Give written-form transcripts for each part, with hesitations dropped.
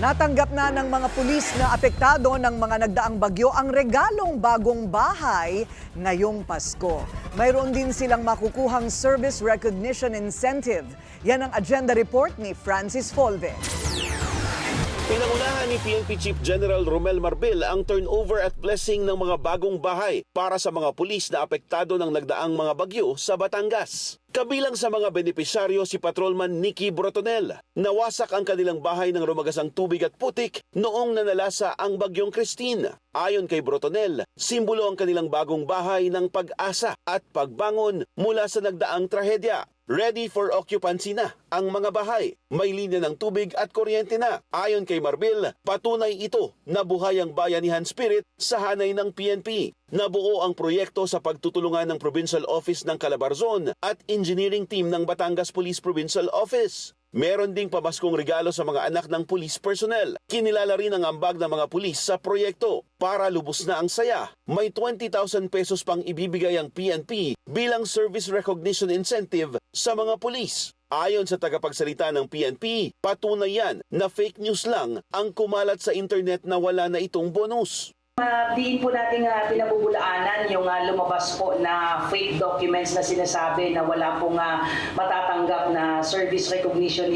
Natanggap na ng mga pulis na apektado ng mga nagdaang bagyo ang regalong bagong bahay ngayong Pasko. Mayroon din silang makukuhang service recognition incentive. Yan ang agenda report ni Francis Folve. Pinangunahan ni PNP Chief General Romel Marbil ang turnover at blessing ng mga bagong bahay para sa mga pulis na apektado ng nagdaang mga bagyo sa Batangas. Kabilang sa mga benepisyaryo si Patrolman Nicky Brotonel. Nawasak ang kanilang bahay ng rumagasang tubig at putik noong nanalasa ang bagyong Christine. Ayon kay Brotonel, simbolo ang kanilang bagong bahay ng pag-asa at pagbangon mula sa nagdaang trahedya. Ready for occupancy na ang mga bahay. May linya ng tubig at kuryente na. Ayon kay Marbil, patunay ito na buhay ang bayanihan spirit sa hanay ng PNP. Nabuo ang proyekto sa pagtutulungan ng Provincial Office ng Calabarzon at Engineering Team ng Batangas Police Provincial Office. Meron ding pamaskong regalo sa mga anak ng police personnel. Kinilala rin ang ambag ng mga pulis sa proyekto. Para lubos na ang saya, may 20,000 pesos pang ibibigay ang PNP bilang service recognition incentive sa mga pulis. Ayon sa tagapagsalita ng PNP, patunay yan na fake news lang ang kumalat sa internet na wala na itong bonus. Diin po natin pinabubulaanan yung lumabas po na fake documents na sinasabi na wala pong matatanggap na service recognition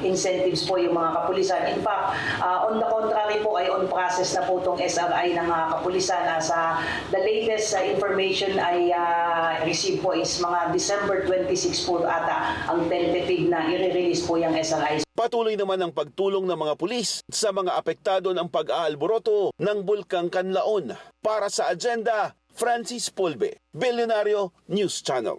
incentives po yung mga kapulisan. In fact, on the contrary po ay on process na po itong SRI ng kapulisan. Sa the latest information ay receive po is mga December 26 po ata ang tentative na i-release po yung SRI. Patuloy naman ang pagtulong ng mga pulis sa mga apektado ng pag-aalboroto ng Bulkang Kanlaon. Para sa agenda, Francis Folve, Billionario News Channel.